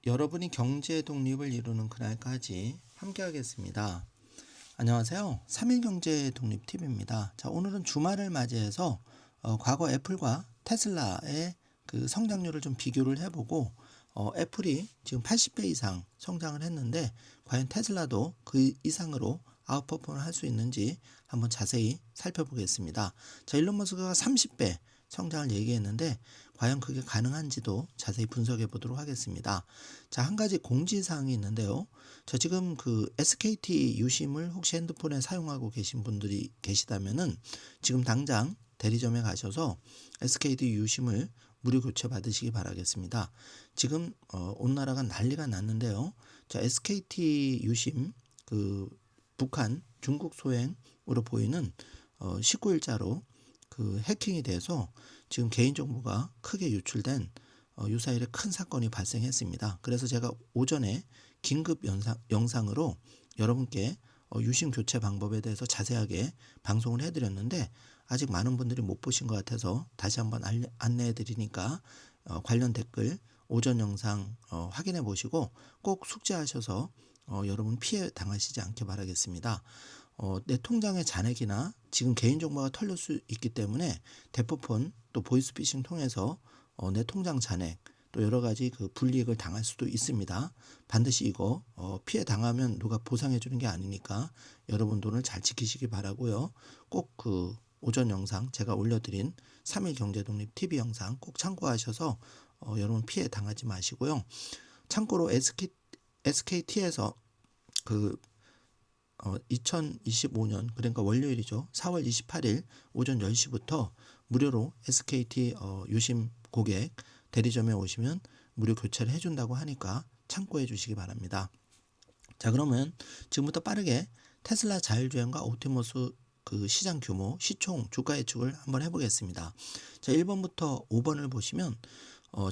여러분이 경제 독립을 이루는 그날까지 함께 하겠습니다. 안녕하세요. 3일 경제 독립 팁입니다. 자, 오늘은 주말을 맞이해서 과거 애플과 테슬라의 그 성장률을 좀 비교를 해보고 애플이 지금 80배 이상 성장을 했는데 과연 테슬라도 그 이상으로 아웃퍼폼을 할 수 있는지 한번 자세히 살펴보겠습니다. 자, 일론 머스크가 30배 성장을 얘기했는데 과연 그게 가능한지도 자세히 분석해 보도록 하겠습니다. 자, 한 가지 공지사항이 있는데요. 저 지금 그 SKT 유심을 혹시 핸드폰에 사용하고 계신 분들이 계시다면은 지금 당장 대리점에 가셔서 SKT 유심을 무료 교체 받으시기 바라겠습니다. 지금 온 나라가 난리가 났는데요. 자, SKT 유심 그 북한 중국 소행으로 보이는 19일자로 그 해킹이 돼서 지금 개인정보가 크게 유출된 유사일에 큰 사건이 발생했습니다. 그래서 제가 오전에 긴급 영상으로 여러분께 유심 교체 방법에 대해서 자세하게 방송을 해드렸는데 아직 많은 분들이 못 보신 것 같아서 다시 한번 안내해 드리니까 관련 댓글 오전 영상 확인해 보시고 꼭 숙지하셔서 여러분 피해 당하시지 않게 바라겠습니다. 내 통장의 잔액이나 지금 개인정보가 털릴 수 있기 때문에 대포폰 또 보이스피싱 통해서 내 통장 잔액 또 여러 가지 그 불이익을 당할 수도 있습니다. 반드시 이거 피해 당하면 누가 보상해 주는 게 아니니까 여러분 돈을 잘 지키시기 바라고요. 꼭 그 오전 영상 제가 올려드린 3일 경제독립 TV 영상 꼭 참고하셔서 여러분 피해 당하지 마시고요. 참고로 SKT에서 그 2025년 그러니까 월요일이죠. 4월 28일 오전 10시부터 무료로 SKT 유심 고객 대리점에 오시면 무료 교체를 해준다고 하니까 참고해 주시기 바랍니다. 자, 그러면 지금부터 빠르게 테슬라 자율주행과 옵티머스 그 시장 규모, 시총, 주가 예측을 한번 해보겠습니다. 자, 1번부터 5번을 보시면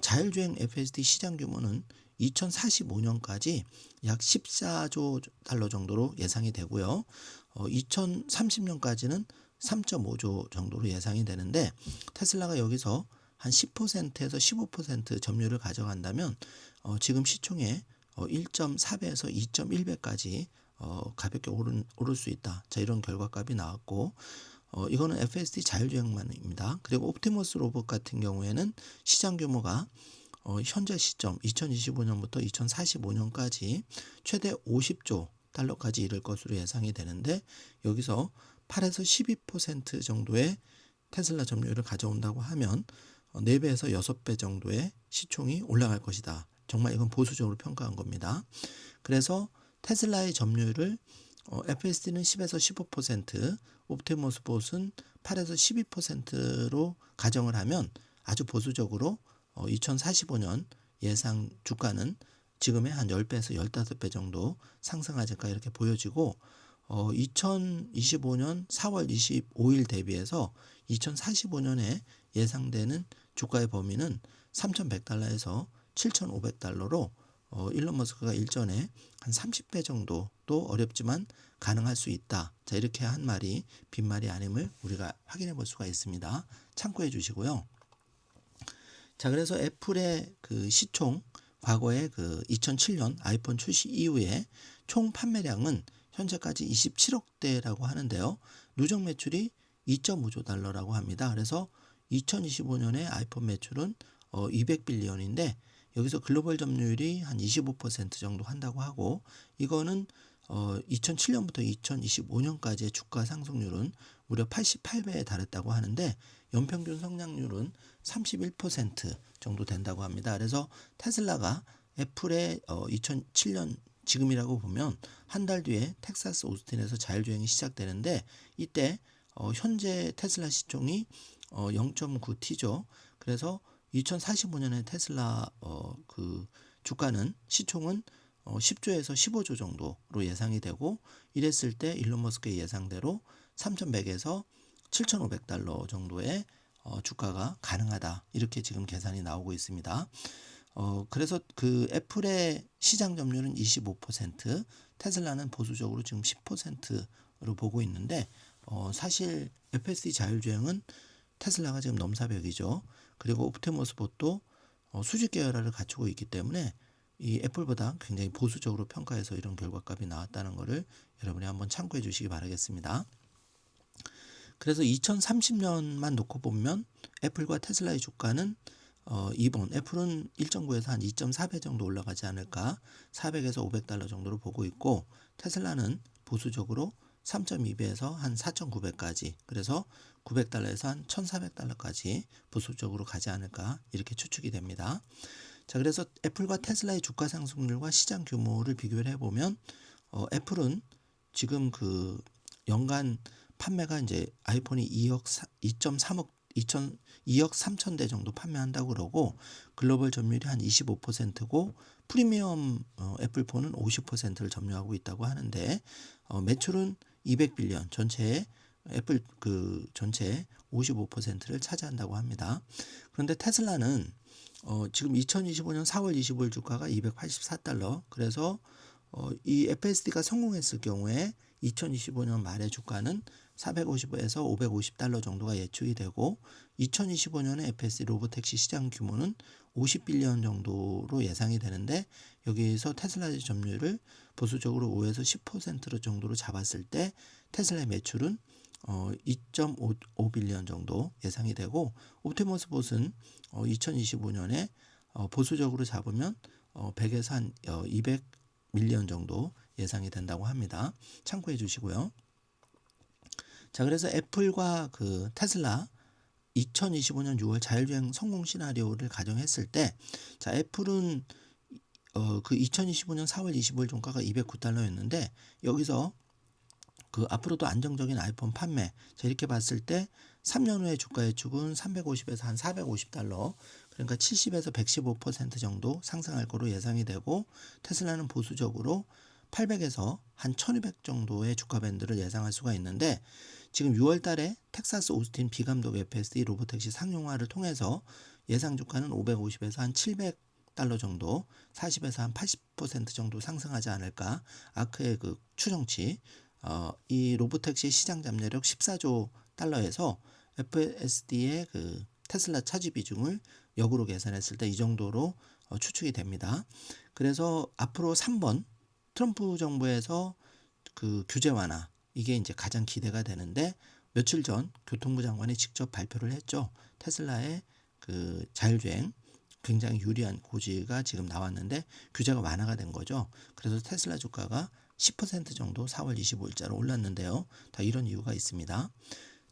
자율주행 FSD 시장 규모는 2045년까지 약 14조 달러 정도로 예상이 되고요. 2030년까지는 3.5조 정도로 예상이 되는데 테슬라가 여기서 한 10%에서 15% 점유율을 가져간다면 지금 시총의 1.4배에서 2.1배까지 가볍게 오를 수 있다. 자, 이런 결과값이 나왔고 이거는 FSD 자율주행만입니다. 그리고 옵티머스 로봇 같은 경우에는 시장 규모가 현재 시점 2025년부터 2045년까지 최대 50조 달러까지 이를 것으로 예상이 되는데 여기서 8에서 12% 정도의 테슬라 점유율을 가져온다고 하면 4배에서 6배 정도의 시총이 올라갈 것이다. 정말 이건 보수적으로 평가한 겁니다. 그래서 테슬라의 점유율을 FSD는 10에서 15%, 옵티머스 봇은 8에서 12%로 가정을 하면 아주 보수적으로 2045년 예상 주가는 지금의 한 10배에서 15배 정도 상승하지 않을까 이렇게 보여지고 2025년 4월 25일 대비해서 2045년에 예상되는 주가의 범위는 3,100달러에서 7,500달러로 일론 머스크가 일전에 한 30배 정도도 어렵지만 가능할 수 있다. 자, 이렇게 한 말이 빈말이 아님을 우리가 확인해 볼 수가 있습니다. 참고해 주시고요. 자, 그래서 애플의 그 시총 과거에 그 2007년 아이폰 출시 이후에 총 판매량은 현재까지 27억대라고 하는데요. 누적 매출이 2.5조 달러라고 합니다. 그래서 2025년에 아이폰 매출은 200빌리언인데 여기서 글로벌 점유율이 한 25% 정도 한다고 하고 이거는 2007년부터 2025년까지의 주가 상승률은 무려 88배에 달했다고 하는데 연평균 성장률은 31% 정도 된다고 합니다. 그래서 테슬라가 애플의 2007년 지금이라고 보면 한 달 뒤에 텍사스 오스틴에서 자율주행이 시작되는데 이때 현재 테슬라 시총이 0.9T죠. 그래서 2045년에 테슬라 그 주가는 시총은 10조에서 15조 정도로 예상이 되고 이랬을 때 일론 머스크의 예상대로 3,100에서 7,500달러 정도의 주가가 가능하다. 이렇게 지금 계산이 나오고 있습니다. 그래서 그 애플의 시장 점유율은 25%, 테슬라는 보수적으로 지금 10%로 보고 있는데 사실 FSD 자율주행은 테슬라가 지금 넘사벽이죠. 그리고 옵티머스 봇도 수직 계열화를 갖추고 있기 때문에 이 애플보다 굉장히 보수적으로 평가해서 이런 결과값이 나왔다는 것을 여러분이 한번 참고해 주시기 바라겠습니다. 그래서 2030년만 놓고 보면 애플과 테슬라의 주가는 이번 애플은 일정 구에서 한 2.4배 정도 올라가지 않을까, 400에서 500달러 정도로 보고 있고, 테슬라는 보수적으로 3.2배에서 한 4.9배까지, 그래서 900달러에서 한 1,400달러까지 보수적으로 가지 않을까 이렇게 추측이 됩니다. 자, 그래서 애플과 테슬라의 주가 상승률과 시장 규모를 비교를 해보면 애플은 지금 그 연간 판매가 이제 아이폰이 2.3억 2억 3천 대 정도 판매한다고 그러고, 글로벌 점유율이 한 25%고 프리미엄 애플폰은 50%를 점유하고 있다고 하는데, 매출은 200빌리언, 전체의 애플 그 전체 55%를 차지한다고 합니다. 그런데 테슬라는 지금 2025년 4월 25일 주가가 284달러. 그래서 이 FSD가 성공했을 경우에 2025년 말의 주가는 450에서 550달러 정도가 예측이 되고, 2025년에 FSD 로보택시 시장 규모는 50빌리언 정도로 예상이 되는데, 여기에서 테슬라의 점유율을 보수적으로 5에서 10% 정도로 잡았을 때 테슬라의 매출은 2.5빌리언 정도 예상이 되고, 옵티머스 봇은 2025년에 보수적으로 잡으면 100에서 한 200밀리언 정도 예상이 된다고 합니다. 참고해 주시고요. 자, 그래서 애플과 그 테슬라 2025년 6월 자율주행 성공 시나리오를 가정했을 때, 자, 애플은 그 2025년 4월 25일 종가가 209달러였는데 여기서 그 앞으로도 안정적인 아이폰 판매, 자, 이렇게 봤을 때 3년 후의 주가 예측은 350에서 한 450달러, 그러니까 70에서 115% 정도 상승할 거로 예상이 되고, 테슬라는 보수적으로 800에서 한 1200 정도의 주가 밴드를 예상할 수가 있는데, 지금 6월 달에 텍사스 오스틴 비감독 FSD 로보택시 상용화를 통해서 예상 주가는 550에서 한 700달러 정도, 40에서 한 80% 정도 상승하지 않을까, 아크의 그 추정치, 이 로보택시 시장 잠재력 14조 달러에서 FSD의 그 테슬라 차지 비중을 역으로 계산했을 때 이 정도로 추측이 됩니다. 그래서 앞으로 3번 트럼프 정부에서 그 규제 완화, 이게 이제 가장 기대가 되는데, 며칠 전 교통부 장관이 직접 발표를 했죠. 테슬라의 그 자율주행 굉장히 유리한 고지가 지금 나왔는데 규제가 완화가 된 거죠. 그래서 테슬라 주가가 10% 정도 4월 25일자로 올랐는데요. 다 이런 이유가 있습니다.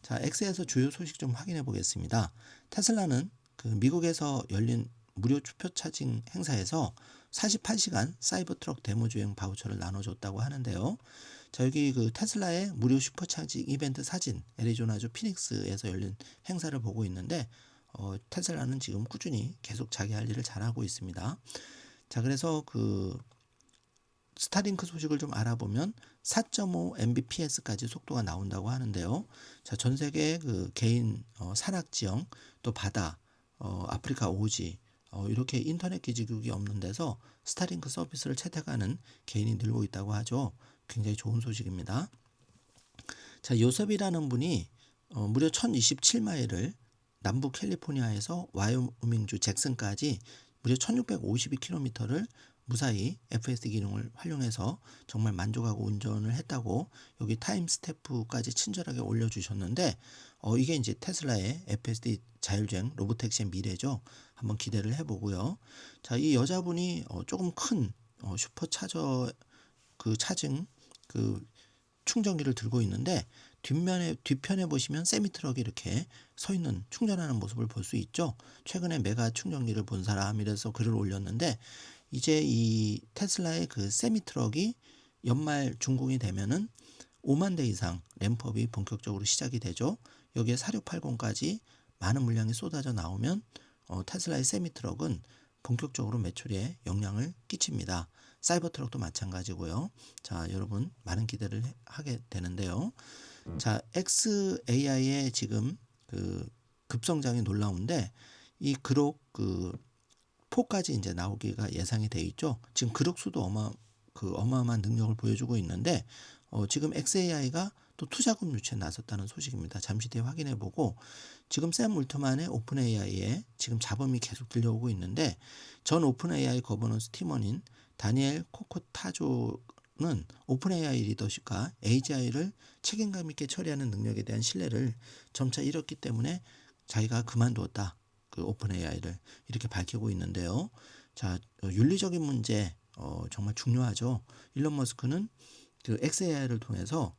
자, X에서 주요 소식 좀 확인해 보겠습니다. 테슬라는 그 미국에서 열린 무료 주표 차징 행사에서 48시간 사이버 트럭 데모 주행 바우처를 나눠줬다고 하는데요. 자, 여기 그 테슬라의 무료 슈퍼차징 이벤트 사진, 애리조나주 피닉스에서 열린 행사를 보고 있는데, 테슬라는 지금 꾸준히 계속 자기 할 일을 잘하고 있습니다. 자, 그래서 그 스타링크 소식을 좀 알아보면 4.5 Mbps까지 속도가 나온다고 하는데요. 자, 전 세계 그 개인 산악 지형, 또 바다, 아프리카 오지, 이렇게 인터넷 기지국이 없는 데서 스타링크 서비스를 채택하는 개인이 늘고 있다고 하죠. 굉장히 좋은 소식입니다. 자, 요셉이라는 분이 무려 1027마일을 남부 캘리포니아에서 와이오밍주 잭슨까지 무려 1652km를 무사히 FSD 기능을 활용해서 정말 만족하고 운전을 했다고 여기 타임스태프까지 친절하게 올려주셨는데, 이게 이제 테슬라의 FSD 자율주행 로보택시의 미래죠. 한번 기대를 해보고요. 자, 이 여자분이 조금 큰 슈퍼차저 그 차징 그 충전기를 들고 있는데, 뒤편에 보시면 세미트럭이 이렇게 서 있는 충전하는 모습을 볼 수 있죠. 최근에 메가 충전기를 본 사람이라서 글을 올렸는데, 이제 이 테슬라의 그 세미트럭이 연말 준공이 되면은 5만 대 이상 램프업이 본격적으로 시작이 되죠. 여기에 4680까지 많은 물량이 쏟아져 나오면 테슬라의 세미트럭은 본격적으로 매출에 영향을 끼칩니다. 사이버 트럭도 마찬가지고요. 자, 여러분 많은 기대를 하게 되는데요. 자, XAI의 지금 그 급성장이 놀라운데, 이 그록 그 4까지 이제 나오기가 예상이 돼 있죠. 지금 그록 수도 어마어마한 능력을 보여주고 있는데, 지금 XAI가 또 투자금 유치에 나섰다는 소식입니다. 잠시 뒤에 확인해 보고 지금 샘 울트만의 오픈 AI에 지금 잡음이 계속 들려오고 있는데 전 오픈 AI 거버넌스 팀원인 다니엘 코코타조는 오픈 AI 리더십과 AGI를 책임감 있게 처리하는 능력에 대한 신뢰를 점차 잃었기 때문에 자기가 그만두었다. 그 오픈 AI를 이렇게 밝히고 있는데요. 자, 윤리적인 문제 정말 중요하죠. 일론 머스크는 그 XAI를 통해서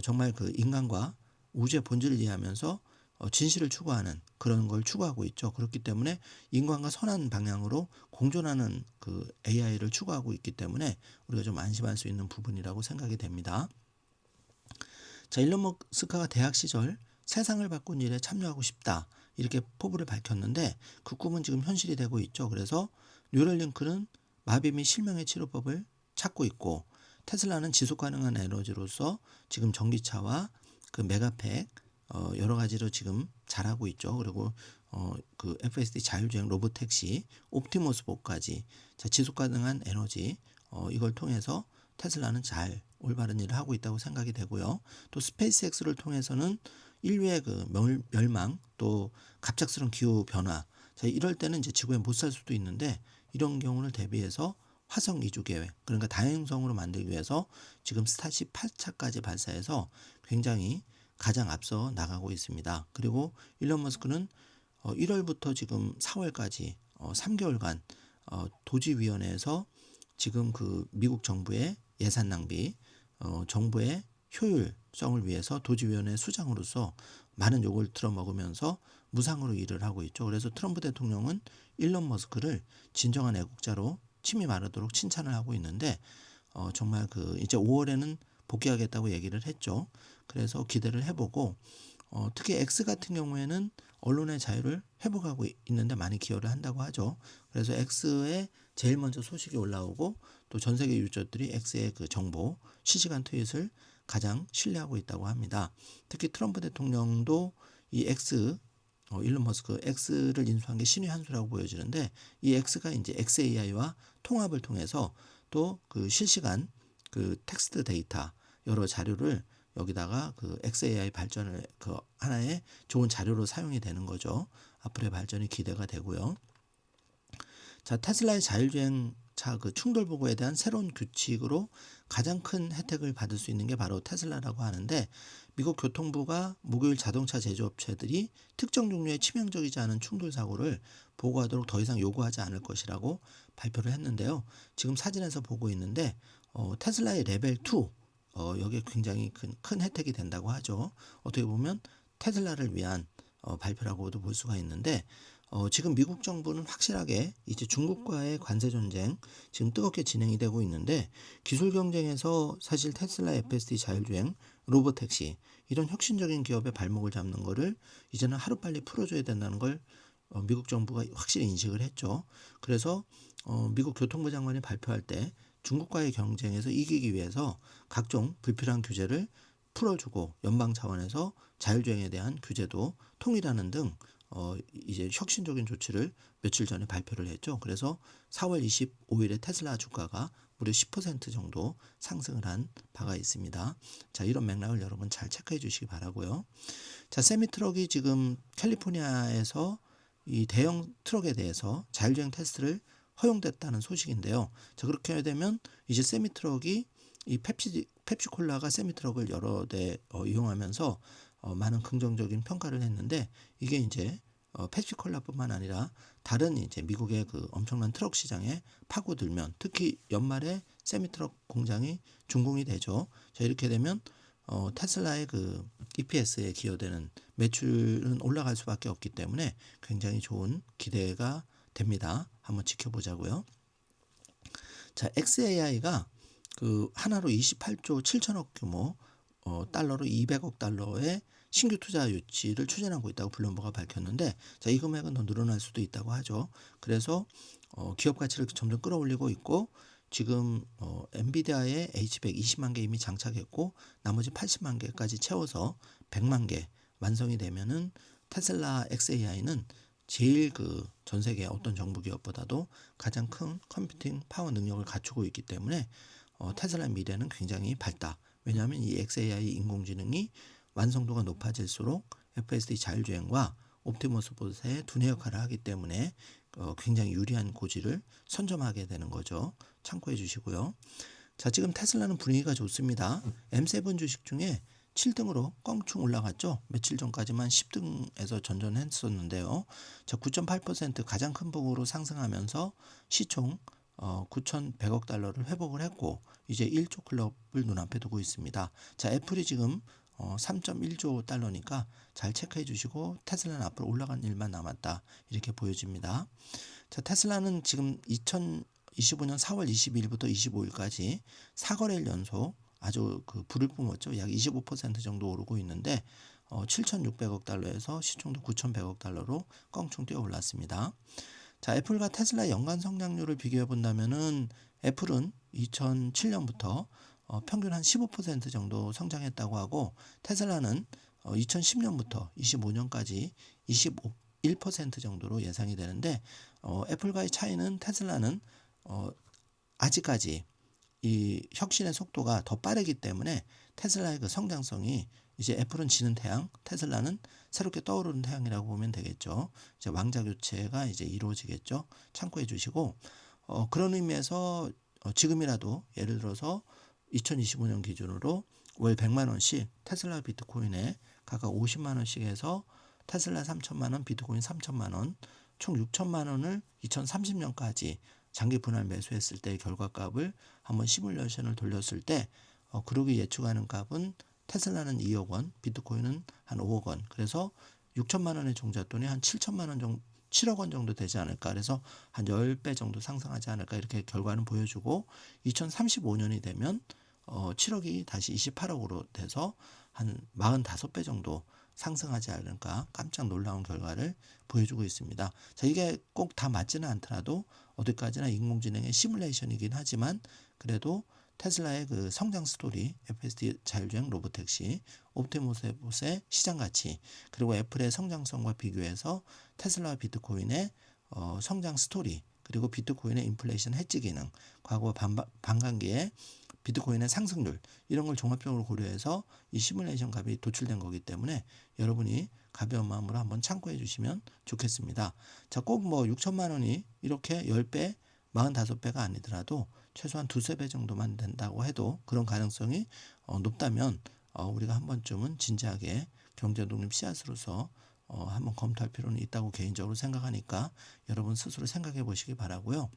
정말 그 인간과 우주의 본질을 이해하면서 진실을 추구하는 그런 걸 추구하고 있죠. 그렇기 때문에 인간과 선한 방향으로 공존하는 그 AI를 추구하고 있기 때문에 우리가 좀 안심할 수 있는 부분이라고 생각이 됩니다. 자, 일론 머스크가 대학 시절 세상을 바꾼 일에 참여하고 싶다. 이렇게 포부를 밝혔는데 그 꿈은 지금 현실이 되고 있죠. 그래서 뉴럴링크는 마비 및 실명의 치료법을 찾고 있고 테슬라는 지속 가능한 에너지로서 지금 전기차와 그 메가팩 여러 가지로 지금 잘하고 있죠. 그리고 그 FSD 자율주행 로봇 택시, 옵티머스 보까지 자, 지속 가능한 에너지 이걸 통해서 테슬라는 잘 올바른 일을 하고 있다고 생각이 되고요. 또 스페이스X를 통해서는 인류의 그 멸망 또 갑작스러운 기후 변화 자, 이럴 때는 이제 지구에 못 살 수도 있는데 이런 경우를 대비해서 화성 이주 계획 그러니까 다행성으로 만들기 위해서 지금 스타쉽 8차까지 발사해서 굉장히 가장 앞서 나가고 있습니다. 그리고 일론 머스크는 1월부터 지금 4월까지 3개월간 도지위원회에서 지금 그 미국 정부의 예산 낭비, 정부의 효율성을 위해서 도지위원회 수장으로서 많은 욕을 들어먹으면서 무상으로 일을 하고 있죠. 그래서 트럼프 대통령은 일론 머스크를 진정한 애국자로 침이 마르도록 칭찬을 하고 있는데 정말 그 이제 5월에는 복귀하겠다고 얘기를 했죠. 그래서 기대를 해보고 특히 X 같은 경우에는 언론의 자유를 회복하고 있는데 많이 기여를 한다고 하죠. 그래서 X에 제일 먼저 소식이 올라오고 또 전 세계 유저들이 X의 그 정보, 실시간 트윗을 가장 신뢰하고 있다고 합니다. 특히 트럼프 대통령도 이 X, 일론 머스크 X를 인수한 게 신의 한 수라고 보여지는데 이 X가 이제 XAI와 통합을 통해서 또 그 실시간 그 텍스트 데이터 여러 자료를 여기다가 그 XAI 발전을 그 하나의 좋은 자료로 사용이 되는 거죠. 앞으로의 발전이 기대가 되고요. 자, 테슬라의 자율주행차 그 충돌 보고에 대한 새로운 규칙으로 가장 큰 혜택을 받을 수 있는 게 바로 테슬라라고 하는데 미국 교통부가 목요일 자동차 제조업체들이 특정 종류의 치명적이지 않은 충돌 사고를 보고하도록 더 이상 요구하지 않을 것이라고 발표를 했는데요. 지금 사진에서 보고 있는데 테슬라의 레벨 2 여기에 굉장히 큰 혜택이 된다고 하죠. 어떻게 보면 테슬라를 위한 발표라고도 볼 수가 있는데 지금 미국 정부는 확실하게 이제 중국과의 관세 전쟁 지금 뜨겁게 진행이 되고 있는데 기술 경쟁에서 사실 테슬라 FSD 자율주행 로봇 택시 이런 혁신적인 기업의 발목을 잡는 거를 이제는 하루빨리 풀어줘야 된다는 걸 미국 정부가 확실히 인식을 했죠. 그래서 미국 교통부 장관이 발표할 때 중국과의 경쟁에서 이기기 위해서 각종 불필요한 규제를 풀어주고 연방 차원에서 자율주행에 대한 규제도 통일하는 등 이제 혁신적인 조치를 며칠 전에 발표를 했죠. 그래서 4월 25일에 테슬라 주가가 무려 10% 정도 상승을 한 바가 있습니다. 자, 이런 맥락을 여러분 잘 체크해 주시기 바라고요. 자, 세미트럭이 지금 캘리포니아에서 이 대형 트럭에 대해서 자율주행 테스트를 허용됐다는 소식인데요. 자, 그렇게 되면 이제 세미트럭이 이 펩시콜라가 세미트럭을 여러 대 이용하면서 많은 긍정적인 평가를 했는데 이게 이제 펩시콜라뿐만 아니라 다른 이제 미국의 그 엄청난 트럭 시장에 파고들면 특히 연말에 세미트럭 공장이 준공이 되죠. 자, 이렇게 되면 테슬라의 그 EPS에 기여되는 매출은 올라갈 수밖에 없기 때문에 굉장히 좋은 기대가 됩니다. 한번 지켜보자고요. 자, XAI가 그 하나로 28조 7천억 규모 달러로 200억 달러의 신규 투자 유치를 추진하고 있다고 블룸버그가 밝혔는데 자, 이 금액은 더 늘어날 수도 있다고 하죠. 그래서 기업 가치를 점점 끌어올리고 있고 지금 엔비디아의 H100 20만 개 이미 장착했고 나머지 80만 개까지 채워서 100만 개 완성이 되면은 테슬라 XAI는 제일 그 전 세계 어떤 정부 기업보다도 가장 큰 컴퓨팅 파워 능력을 갖추고 있기 때문에 테슬라 미래는 굉장히 밝다. 왜냐하면 이 xAI 인공지능이 완성도가 높아질수록 FSD 자율주행과 옵티머스 봇의 두뇌 역할을 하기 때문에 굉장히 유리한 고지를 선점하게 되는 거죠. 참고해 주시고요. 자, 지금 테슬라는 분위기가 좋습니다. M7 주식 중에 7등으로 껑충 올라갔죠. 며칠 전까지만 10등에서 전전했었는데요. 자, 9.8% 가장 큰 폭으로 상승하면서 시총 9,100억 달러를 회복을 했고 이제 1조 클럽을 눈앞에 두고 있습니다. 자, 애플이 지금 3.1조 달러니까 잘 체크해 주시고 테슬라는 앞으로 올라간 일만 남았다. 이렇게 보여집니다. 자, 테슬라는 지금 2025년 4월 22일부터 25일까지 4거래일 연속 아주 불을 뿜었죠. 약 25% 정도 오르고 있는데 7,600억 달러에서 시총도 9,100억 달러로 껑충 뛰어 올랐습니다. 자, 애플과 테슬라 연간 성장률을 비교해 본다면은 애플은 2007년부터 평균 한 15% 정도 성장했다고 하고 테슬라는 2010년부터 25년까지 21% 정도로 예상이 되는데 애플과의 차이는 테슬라는 아직까지 이 혁신의 속도가 더 빠르기 때문에 테슬라의 그 성장성이 이제 애플은 지는 태양, 테슬라는 새롭게 떠오르는 태양이라고 보면 되겠죠. 이제 왕자 교체가 이제 이루어지겠죠. 참고해 주시고 그런 의미에서 지금이라도 예를 들어서 2025년 기준으로 월 100만 원씩 테슬라 비트코인에 각각 50만 원씩 해서 테슬라 3천만 원, 비트코인 3천만 원, 총 6천만 원을 2030년까지 장기 분할 매수했을 때의 결과값을 한번 시뮬레이션을 돌렸을 때 그룹이 예측하는 값은 테슬라는 2억 원, 비트코인은 한 5억 원. 그래서 6천만 원의 종잣돈이 한 7천만 원 정도 7억 원 정도 되지 않을까. 그래서 한 10배 정도 상승하지 않을까. 이렇게 결과는 보여주고 2035년이 되면 7억이 다시 28억으로 돼서 한 45배 정도 상승하지 않을까. 깜짝 놀라운 결과를 보여주고 있습니다. 자, 이게 꼭 다 맞지는 않더라도 어디까지나 인공지능의 시뮬레이션이긴 하지만 그래도 테슬라의 그 성장 스토리, FSD 자율주행 로보택시, 옵티머스의 시장 가치, 그리고 애플의 성장성과 비교해서 테슬라와 비트코인의 성장 스토리, 그리고 비트코인의 인플레이션 해지 기능, 과거 반감기에 비트코인의 상승률 이런 걸 종합적으로 고려해서 이 시뮬레이션 값이 도출된 거기 때문에 여러분이 가벼운 마음으로 한번 참고해 주시면 좋겠습니다. 자, 꼭 뭐 6천만 원이 이렇게 10배, 45배가 아니더라도 최소한 두세 배 정도만 된다고 해도 그런 가능성이 높다면 우리가 한 번쯤은 진지하게 경제독립 씨앗으로서 한번 검토할 필요는 있다고 개인적으로 생각하니까 여러분 스스로 생각해 보시기 바라고요.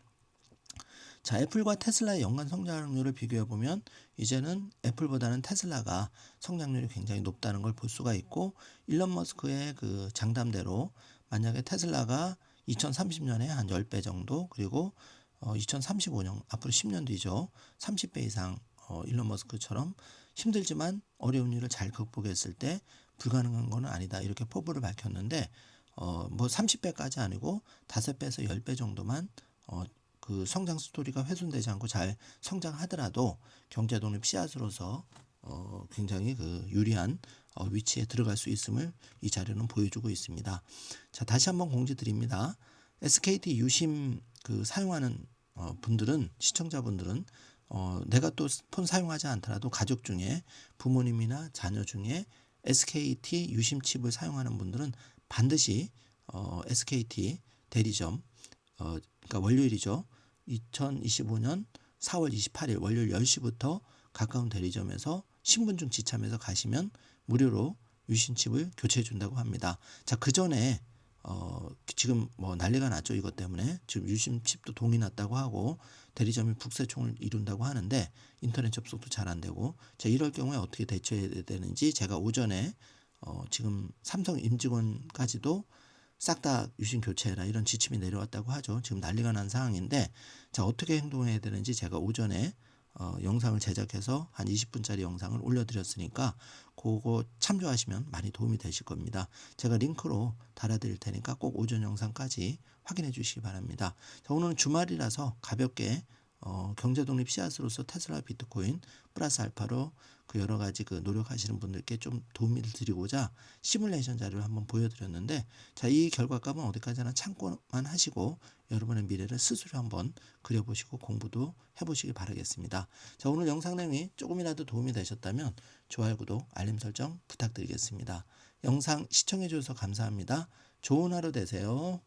자, 애플과 테슬라의 연간 성장률을 비교해 보면 이제는 애플보다는 테슬라가 성장률이 굉장히 높다는 걸 볼 수가 있고 일론 머스크의 그 장담대로 만약에 테슬라가 2030년에 한 10배 정도 그리고 2035년 앞으로 10년 뒤죠. 30배 이상 일론 머스크처럼 힘들지만 어려운 일을 잘 극복했을 때 불가능한 건 아니다. 이렇게 포부를 밝혔는데 뭐 30배까지 아니고 5배에서 10배 정도만 그 성장 스토리가 훼손되지 않고 잘 성장하더라도 경제 독립 씨앗으로서 굉장히 그 유리한 위치에 들어갈 수 있음을 이 자료는 보여주고 있습니다. 자, 다시 한번 공지 드립니다. SKT 유심 그 사용하는 분들은 시청자분들은 내가 또 폰 사용하지 않더라도 가족 중에 부모님이나 자녀 중에 SKT 유심 칩을 사용하는 분들은 반드시 SKT 대리점 그러니까 월요일이죠. 2025년 4월 28일 월요일 10시부터 가까운 대리점에서 신분증 지참해서 가시면 무료로 유심칩을 교체해 준다고 합니다. 자, 그 전에 지금 뭐 난리가 났죠. 이것 때문에 지금 유심칩도 동이 났다고 하고 대리점이 북새총을 이룬다고 하는데 인터넷 접속도 잘 안 되고 자, 이럴 경우에 어떻게 대처해야 되는지 제가 오전에 지금 삼성 임직원까지도 싹 다 유심 교체해라 이런 지침이 내려왔다고 하죠. 지금 난리가 난 상황인데 자, 어떻게 행동해야 되는지 제가 오전에 영상을 제작해서 한 20분짜리 영상을 올려드렸으니까 그거 참조하시면 많이 도움이 되실 겁니다. 제가 링크로 달아드릴 테니까 꼭 오전 영상까지 확인해 주시기 바랍니다. 자, 오늘은 주말이라서 가볍게 경제독립 씨앗으로서 테슬라 비트코인 플러스 알파로 그 여러 가지 그 노력하시는 분들께 좀 도움을 드리고자 시뮬레이션 자료를 한번 보여드렸는데, 자, 이 결과값은 어디까지나 참고만 하시고 여러분의 미래를 스스로 한번 그려보시고 공부도 해보시기 바라겠습니다. 자, 오늘 영상 내용이 조금이라도 도움이 되셨다면 좋아요, 구독, 알림 설정 부탁드리겠습니다. 영상 시청해 주셔서 감사합니다. 좋은 하루 되세요.